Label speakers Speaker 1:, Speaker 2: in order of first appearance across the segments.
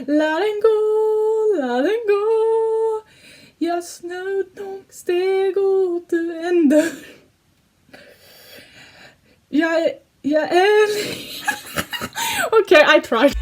Speaker 1: La den gå, la den gå. Jag snöt nog steg åt en dörr. Jag är... Okay, I tried.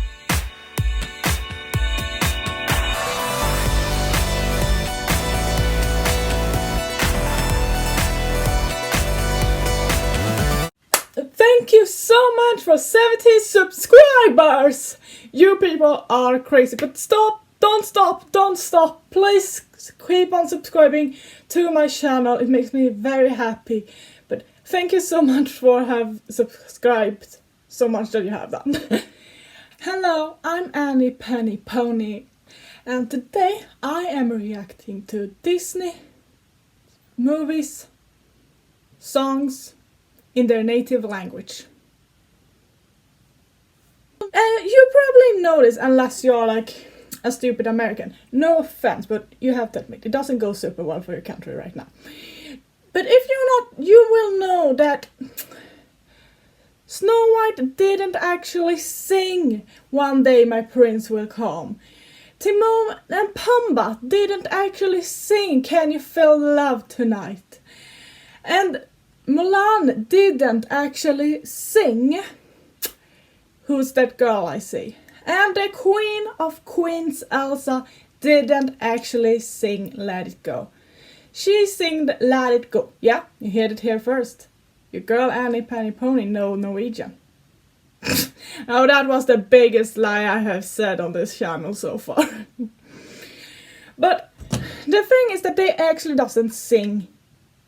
Speaker 1: Thank you so much for 70 subscribers! You people are crazy, but stop, don't stop. Please keep on subscribing to my channel. It makes me very happy. But thank you so much for have subscribed so much that you have done. Hello, I'm Annie Penny Pony, and today I am reacting to Disney movies, songs in their native language. You probably know this unless you're like a stupid American. No offense, but you have to admit, it doesn't go super well for your country right now. But if you're not, you will know that Snow White didn't actually sing One Day My Prince Will Come. Timon and Pumbaa didn't actually sing Can You Feel Love Tonight. And Mulan didn't actually sing Who's That Girl I See. And the Queen of Queens, Elsa, didn't actually sing Let It Go. She sang Let It Go. Yeah, you heard it here first. Your girl Annie Penny Pony knows Norwegian. Oh, that was the biggest lie I have said on this channel so far. But the thing is that they actually doesn't sing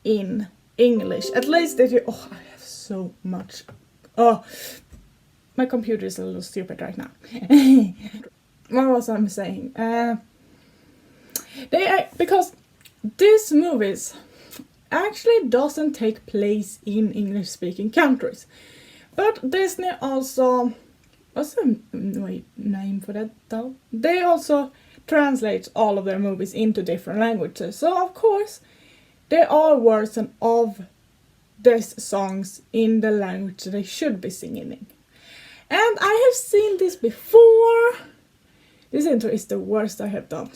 Speaker 1: in English. At least if you... Oh, I have so much... Oh, my computer is a little stupid right now. What was I saying? Because these movies actually doesn't take place in English-speaking countries. But Disney also... What's the name for that though? They also translate all of their movies into different languages. So of course, there are versions of these songs in the language they should be singing in. And I have seen this before. This intro is the worst I have done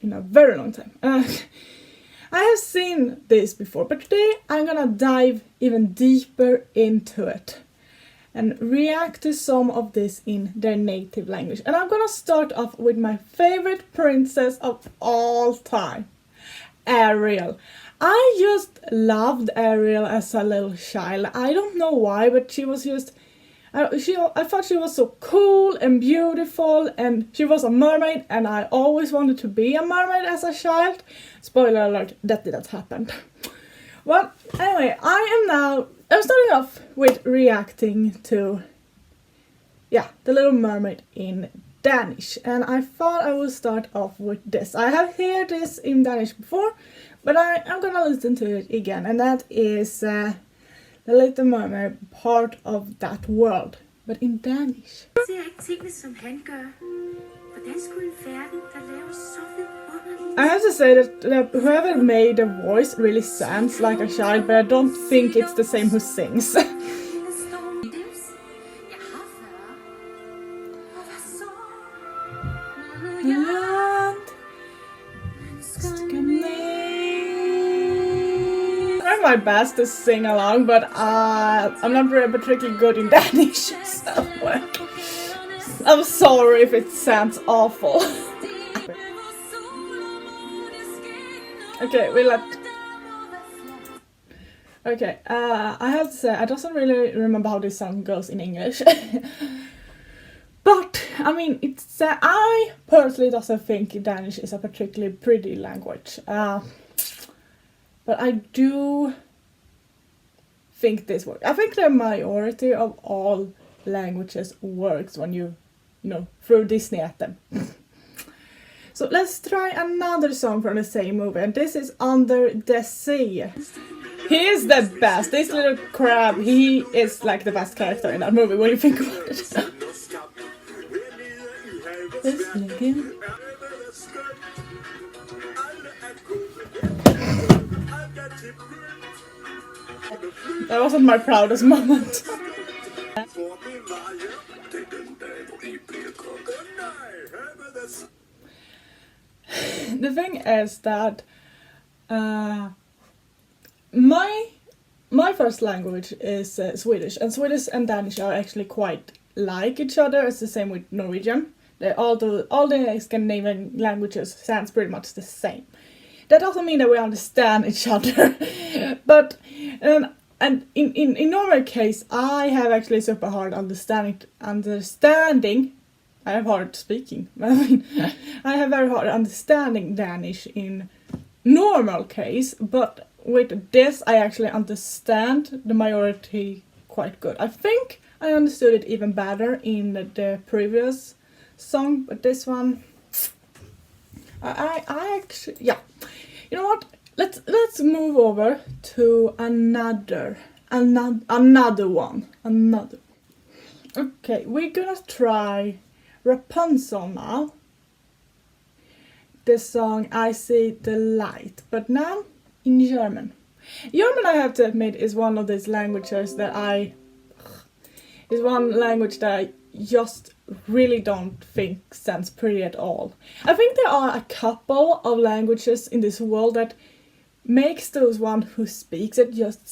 Speaker 1: in a very long time. I have seen this before, but today I'm gonna dive even deeper into it and react to some of this in their native language. And I'm gonna start off with my favorite princess of all time, Ariel. I just loved Ariel as a little child. I don't know why, but she was just... I thought she was so cool and beautiful, and she was a mermaid, and I always wanted to be a mermaid as a child. Spoiler alert, that didn't happen. Well, anyway, I'm starting off with reacting to, The Little Mermaid in Danish. And I thought I would start off with this. I have heard this in Danish before, but I'm gonna listen to it again. And that is The Little Mermaid, Part of That World, but in Danish. I have to say that whoever made the voice really sounds like a child, but I don't think it's the same who sings. I'm my best to sing along, but I'm not really particularly good in Danish, so I'm sorry if it sounds awful. Okay, I have to say, I don't really remember how this song goes in English. But, I mean, it's I personally doesn't think Danish is a particularly pretty language. But I do think this works. I think the majority of all languages works when you throw Disney at them. So let's try another song from the same movie, and this is Under the Sea. He is the best. This little crab, he is like the best character in that movie when you think about it. That wasn't my proudest moment. The thing is that my first language is Swedish, and Swedish and Danish are actually quite like each other. It's the same with Norwegian. All the Scandinavian languages sounds pretty much the same. That doesn't mean that we understand each other, but and in normal case, I have actually super hard understanding. I have hard speaking. I have very hard understanding Danish in normal case, but with this I actually understand the majority quite good. I think I understood it even better in the previous song, but this one, I actually, yeah. You know what? Let's move over to another one. Okay, we're gonna try Rapunzel now. The song I See the Light, but now in German. German, I have to admit, is one of these languages that I just really don't think sounds pretty at all. I think there are a couple of languages in this world that makes those one who speaks it just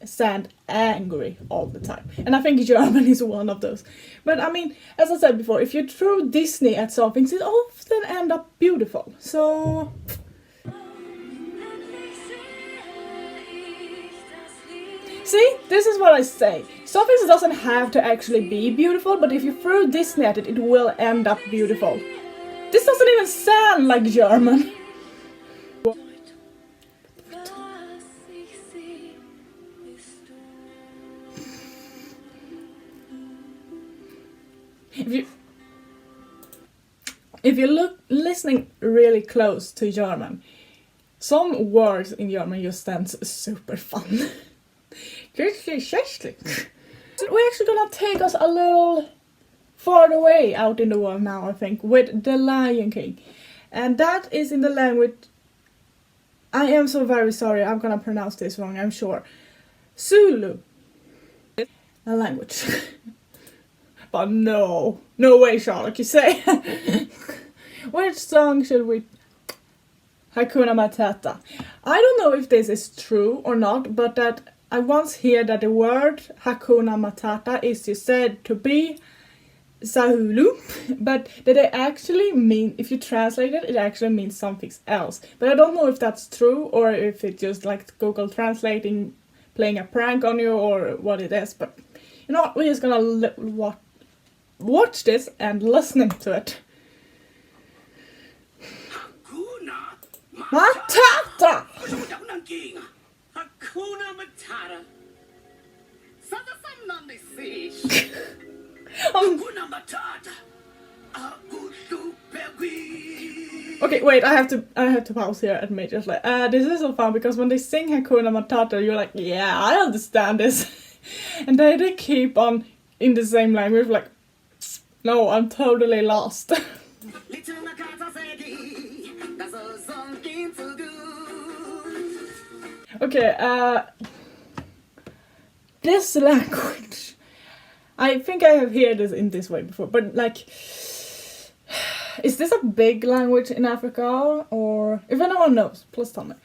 Speaker 1: sound angry all the time. And I think German is one of those. But I mean, as I said before, if you throw Disney at something, it often end up beautiful. So see, this is what I say. Something doesn't have to actually be beautiful, but if you throw Disney at it, it will end up beautiful. This doesn't even sound like German. If you look listening really close to German, some words in German just stand super fun. We're actually gonna take us a little farther away out in the world now, I think, with The Lion King. And that is in the language, I am so very sorry, I'm gonna pronounce this wrong, I'm sure. Zulu. A language. But no way, Charlotte, you say. Which song should we? Hakuna Matata. I don't know if this is true or not, but that I once heard that the word Hakuna Matata is said to be Zulu, but that it actually mean, if you translate it, it actually means something else. But I don't know if that's true or if it's just like Google Translating playing a prank on you or what it is. But you know what, we're just gonna watch this and listening to it. Matata!
Speaker 2: Hakuna Matata. Hakuna Matata.
Speaker 1: Okay, wait, I have to pause here and admit just like this is so fun because when they sing Hakuna Matata, you're like, yeah, I understand this. And they keep on in the same language, like, no, I'm totally lost. Okay, this language, I think I have heard this in this way before, but like, is this a big language in Africa, or if anyone knows, please tell me.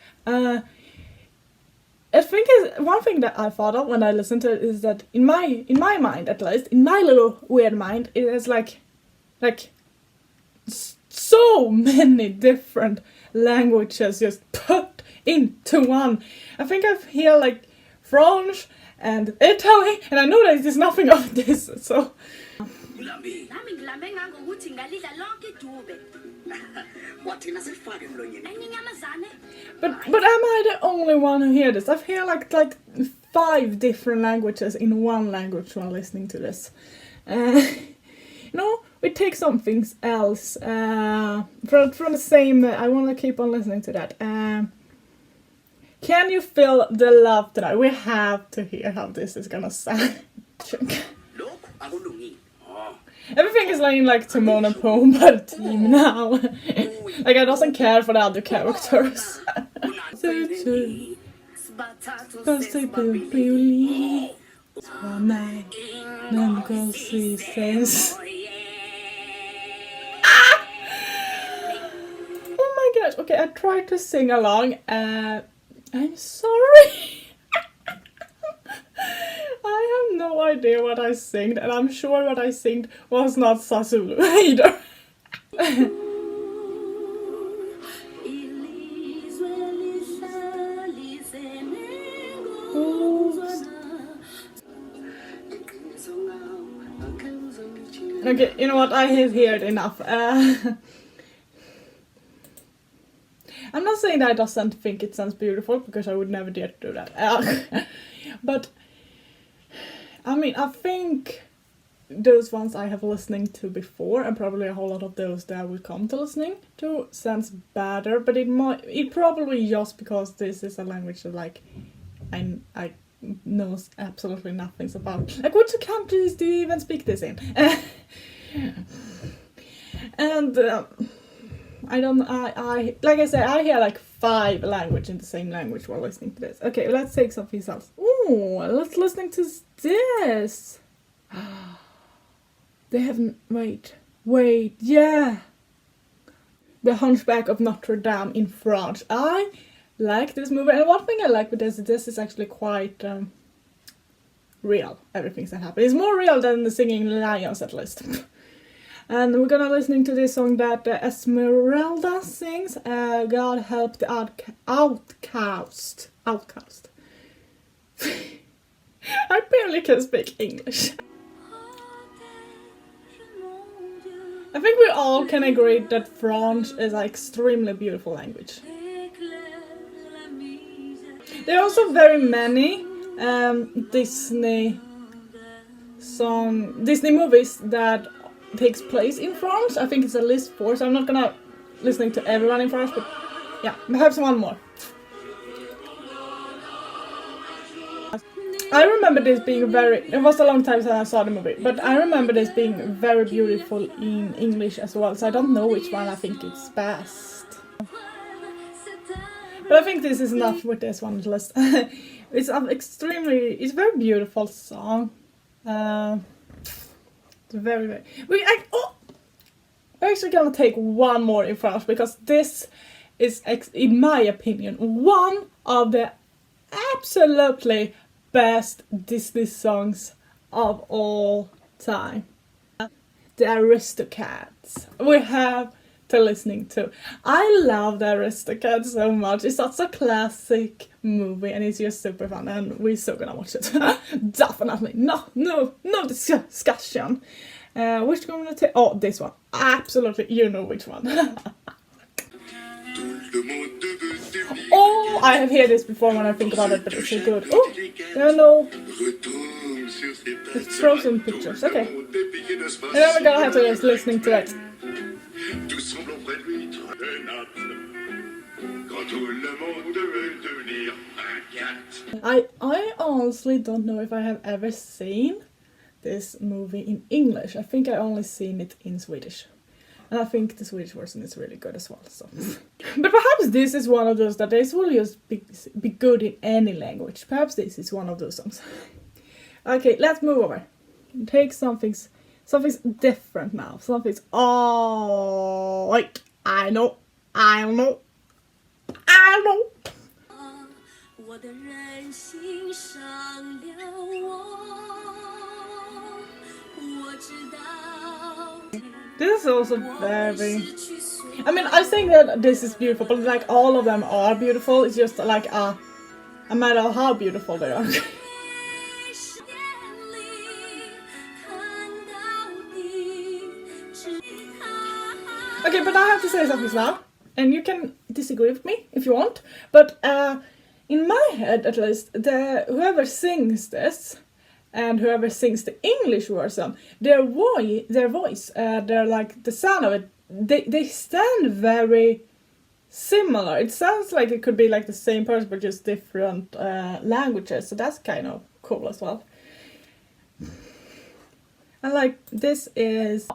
Speaker 1: I think one thing that I thought of when I listened to it is that in my mind, at least, in my little weird mind, it is like so many different languages just put into one. I think I've heard like French and Italy, and I know that there's nothing of this, so. But am I the only one who hear this? I've heard like 5 different languages in one language while listening to this. We take something else from the same. I want to keep on listening to that. Can you feel the love tonight? We have to hear how this is gonna sound. Everything is like Timon and Pumbaa team now. Like I doesn't care for the other characters. Okay, I tried to sing along. I'm sorry. I have no idea what I singed, and I'm sure what I singed was not Zulu either. Okay, you know what? I have heard enough. I'm not saying that I doesn't think it sounds beautiful, because I would never dare to do that. But I mean, I think those ones I have listening to before, and probably a whole lot of those that I will come to listening to, sounds better. But it probably just because this is a language that like I knows absolutely nothing about. Like, which countries do you even speak this in? And I don't. I like I said, I hear like 5 languages in the same language while listening to this. Okay, let's take something else. Ooh, let's listening to this. They haven't. Wait, yeah. The Hunchback of Notre Dame in French. I like this movie, and one thing I like with this is actually quite real. Everything that happens. It's more real than the singing lions, at least. And we're gonna listening to this song that Esmeralda sings. God help the outcast. Outcast. I barely can speak English. I think we all can agree that French is an extremely beautiful language. There are also very many Disney movies that takes place in France. I think it's at least 4, so I'm not gonna listening to everyone in France, but yeah, perhaps one more. I remember this being it was a long time since I saw the movie, but I remember this being very beautiful in English as well, so I don't know which one I think is best. But I think this is enough with this one list. It's a very beautiful song. It's very. We're actually gonna take one more in French, because this is, in my opinion, one of the absolutely best Disney songs of all time. The Aristocats. We have to listening to. I love the Aristocats so much. It's such a classic movie, and it's just super fun, and we're so gonna watch it. Definitely. No discussion. Which one gonna take? Oh, this one. Absolutely, you know which one. Oh, I have heard this before when I think about it, but it's so good. Oh, no. It's Frozen pictures, okay. And then we're gonna have to just listening to it. I honestly don't know if I have ever seen this movie in English. I think I only seen it in Swedish. And I think the Swedish version is really good as well. So, but perhaps this is one of those that this will just be good in any language. Perhaps this is one of those songs. Okay, let's move over. Take something's different now. Something's wait, I know. 我的人心伤了我知道 This is also very... I mean, I think that this is beautiful, but like all of them are beautiful. It's just like a matter of how beautiful they are. Okay, but I have to say something now, and you can disagree with me if you want, but in my head at least, whoever sings this and whoever sings the English version, their voice, they're like the sound of it, they sound very similar. It sounds like it could be like the same person but just different languages, so that's kind of cool as well. And like this is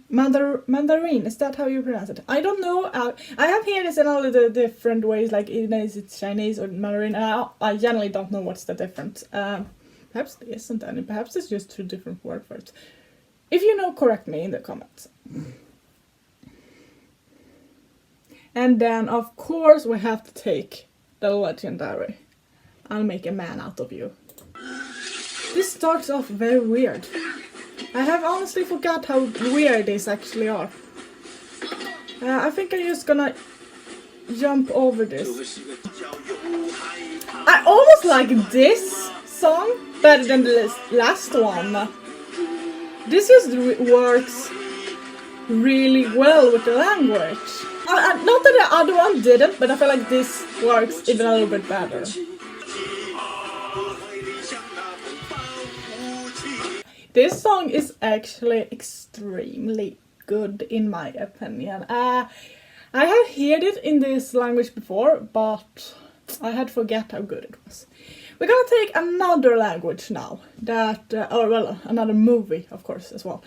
Speaker 1: Mandarin, is that how you pronounce it? I don't know. I have heard this in all of the different ways, like is it Chinese or Mandarin, and I generally don't know what's the difference. Perhaps there isn't any, perhaps it's just 2 different word for it. If you know, correct me in the comments. And then, of course, we have to take the legendary I'll make a man out of you. This starts off very weird. I have honestly forgot how weird these actually are. I think I'm just gonna jump over this. I almost like this song better than the last one. This just works really well with the language. Not that the other one didn't, but I feel like this works even a little bit better. This song is actually extremely good in my opinion. I have heard it in this language before, but I had forget how good it was. We're gonna take another language now. Another movie, of course, as well.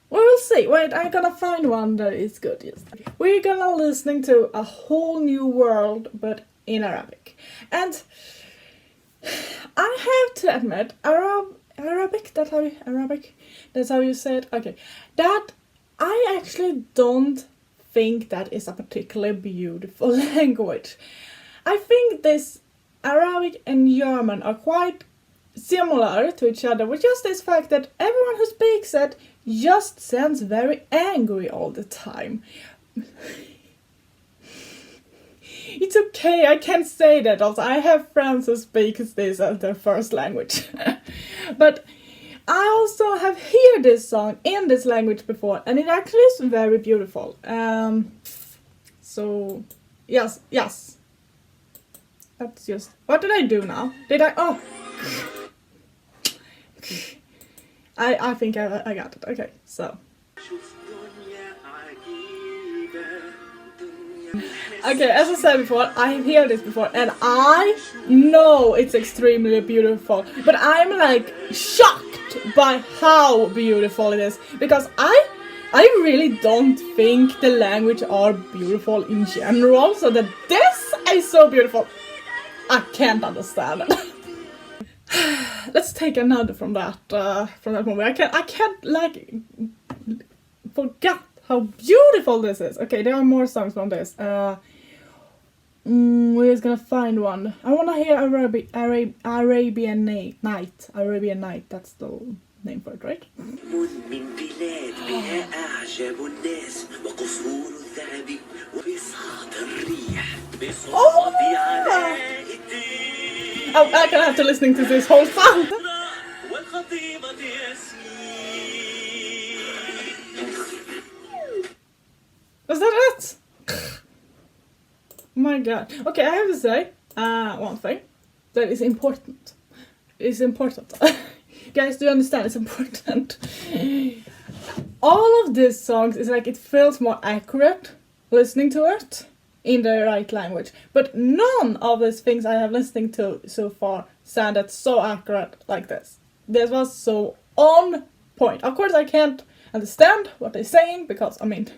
Speaker 1: We'll see. Wait, I'm gonna find one that is good. Yes. We're gonna listening to A Whole New World, but in Arabic. And I have to admit, Arabic, that's how you say it? Okay. That, I actually don't think that is a particularly beautiful language. I think this Arabic and German are quite similar to each other, with just this fact that everyone who speaks it just sounds very angry all the time. It's okay, I can't say that also. I have friends who speak this as their first language. But I also have heard this song in this language before, and it actually is very beautiful. So, yes. That's just... What did I do now? Oh! I think I got it. Okay, so... Okay, as I said before, I have heard this before, and I know it's extremely beautiful, but I'm like shocked by how beautiful it is, because I really don't think the language are beautiful in general, so that this is so beautiful, I can't understand it. Let's take another from that movie. I can't like forget how beautiful this is. Okay, there are more songs from this. We're just gonna find one. I wanna hear Arabian Night. Arabian Night, that's the name for it, right? Oh, I'm gonna have to listen to this whole song. Was that it? My god. Okay, I have to say one thing that is important. It's important. Guys, do you understand? It's important. All of these songs is like, it feels more accurate listening to it in the right language. But none of these things I have listened to so far sounded so accurate like this. This was so on point. Of course, I can't understand what they're saying because, I mean,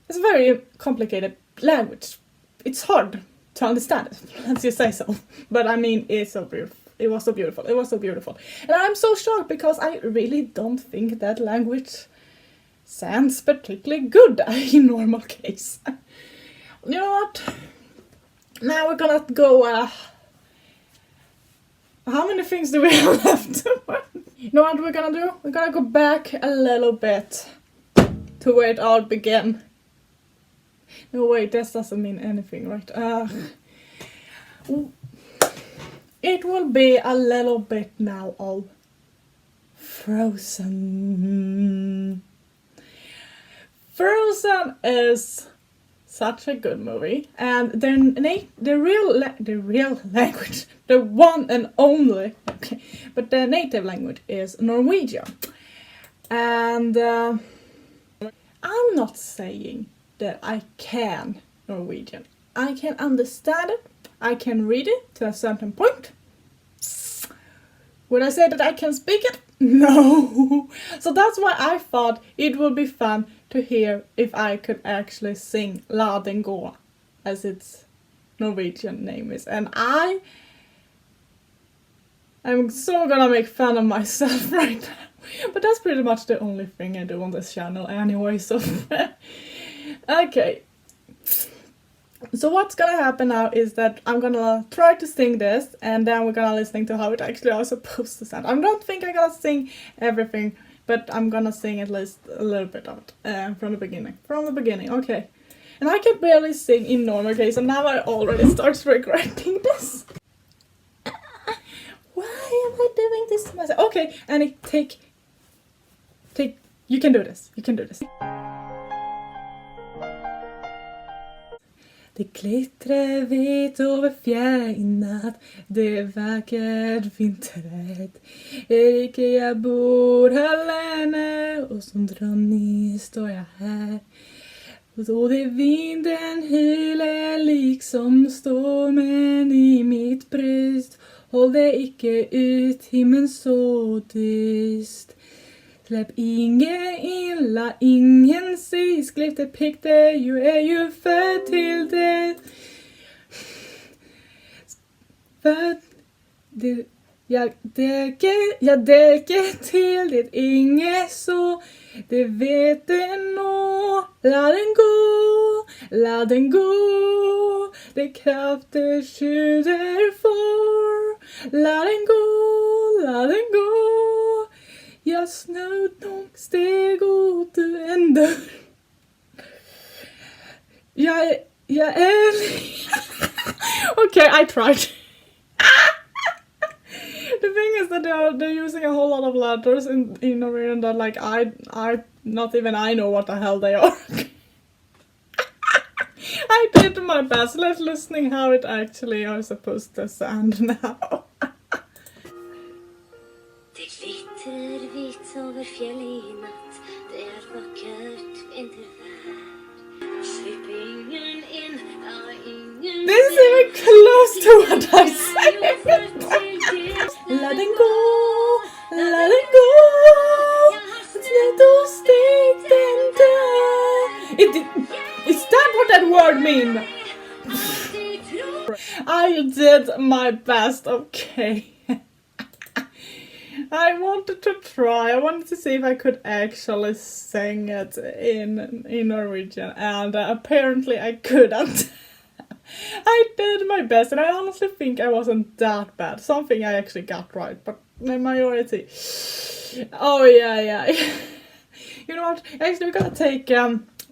Speaker 1: it's a very complicated language. It's hard to understand it, let's just say so. But I mean, it's so beautiful. It was so beautiful. It was so beautiful. And I'm so shocked because I really don't think that language sounds particularly good in normal case. You know what? Now we're gonna go, how many things do we have left? You know what we're gonna do? We're gonna go back a little bit to where it all began. No, wait, this doesn't mean anything, right? It will be a little bit now of Frozen. Frozen is such a good movie, and the real language, the one and only, okay, but the native language is Norwegian. And I'm not saying that I can Norwegian. I can understand it. I can read it to a certain point. Would I say that I can speak it? No. So that's why I thought it would be fun to hear if I could actually sing Aladdin, as its Norwegian name is. And I'm so gonna make fun of myself right now. But that's pretty much the only thing I do on this channel anyway, so... Okay. So what's gonna happen now is that I'm gonna try to sing this, and then we're gonna listen to how it actually are supposed to sound. I don't think I'm gonna sing everything, but I'm gonna sing at least a little bit of it from the beginning. From the beginning, okay. And I can barely sing in normal case, and now I already start regretting this. Why am I doing this to myself? Okay, Annie, take. You can do this. You can do this. Det glittrar vitt över fjärr i natt. Det är vackert vinträtt. Erika, jag bor här länge. Och som dronning står jag här. Och då det vinden hyler liksom stormen i mitt bröst. Håll det icke ut himlen så dyst. Släpp ingen illa, ingen sisklifte pikte, ju är ju född till det. För det, jag däcker till det, inget så, det vet det nå. La den gå, det krafter skjuter för. La den gå. Jag snöt nog steg åt en dörr. Jag är... Okay, I tried. The thing is that they're using a whole lot of letters in Norwegian that like I not even I know what the hell they are. I did my best. Let's listening how it actually are supposed to sound now.
Speaker 3: Vitt över fjäll i natt. Det är vackert vinterväder. Släpp ingen in, ja ingen.
Speaker 1: This is even close to what I said. La den gå, la den gå. Snett och steg den dör. Is that what that word mean? I did my best, okay. I wanted to try. I wanted to see if I could actually sing it in Norwegian, and apparently I couldn't. I did my best, and I honestly think I wasn't that bad. Something I actually got right, but the majority. Oh yeah. You know what? Actually, we're gonna take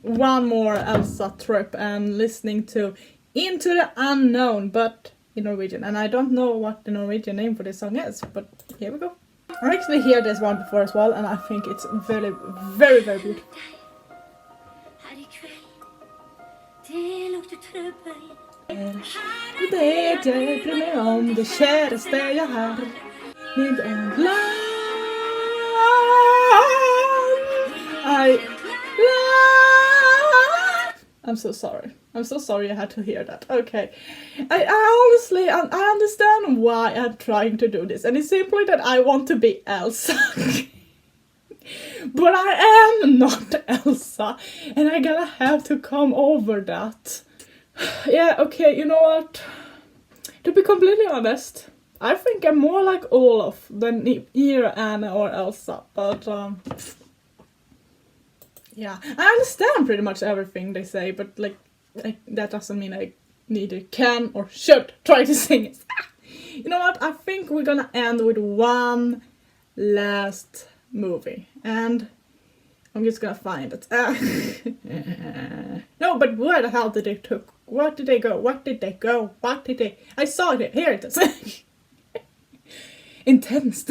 Speaker 1: one more Elsa trip and listening to Into the Unknown, but in Norwegian. And I don't know what the Norwegian name for this song is, but here we go. I actually heard this one before as well, and I think it's very, very, very beautiful. Det jag bryr mig om, det käraste jag har. Med en land I love. I'm so sorry. I'm so sorry I had to hear that. Okay. I honestly, I understand why I'm trying to do this. And it's simply that I want to be Elsa. But I am not Elsa. And I gotta have to come over that. Yeah, okay, you know what? To be completely honest, I think I'm more like Olaf than either Anna or Elsa. But, yeah. I understand pretty much everything they say, but like that doesn't mean I neither can or should try to sing it. You know what? I think we're gonna end with one last movie, and I'm just gonna find it. No, but where the hell did they took? What did they go? What did they go? What did they? I saw it. Here it is. Intense.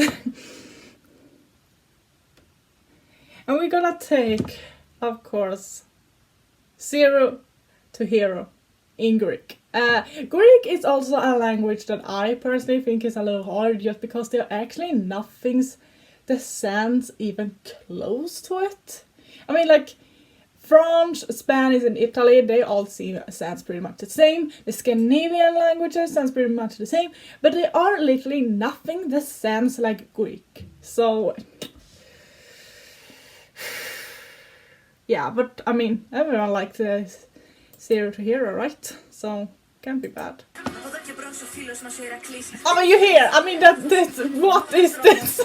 Speaker 1: And we're gonna take, of course, 0 to Hero in Greek. Greek is also a language that I personally think is a little hard, just because there are actually nothing that sounds even close to it. I mean, like French, Spanish, and Italy, they all sounds pretty much the same. The Scandinavian languages sounds pretty much the same, but there are literally nothing that sounds like Greek. So yeah, but I mean, everyone likes 0 to Hero, right? So can't be bad. Oh, you hear? I mean, that's what is this?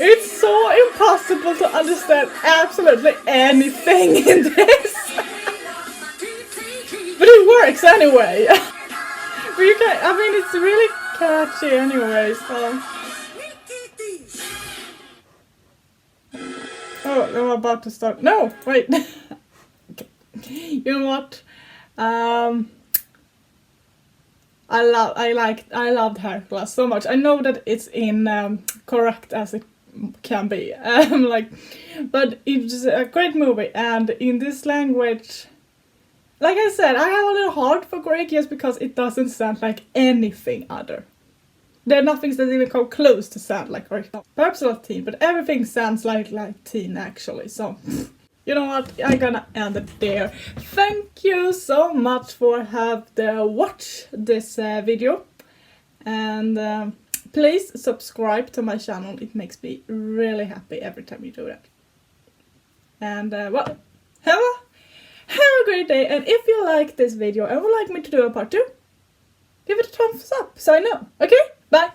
Speaker 1: It's so impossible to understand absolutely anything in this. But it works anyway. But you can, I mean, it's really catchy anyway, so. Oh, I'm about to start. No, wait. Okay. You know what? I loved Hercules so much. I know that it's in correct as it can be. But it's a great movie, and in this language, like I said, I have a little heart for Greek just because it doesn't sound like anything other. There are nothing that even come close to sound like Greek. Perhaps not teen, but everything sounds like teen actually. So, you know what? I'm gonna end it there. Thank you so much for watch this video, and please subscribe to my channel. It makes me really happy every time you do that. And well, have a great day. And if you like this video and would like me to do a part 2, give it a thumbs up so I know. Okay, bye.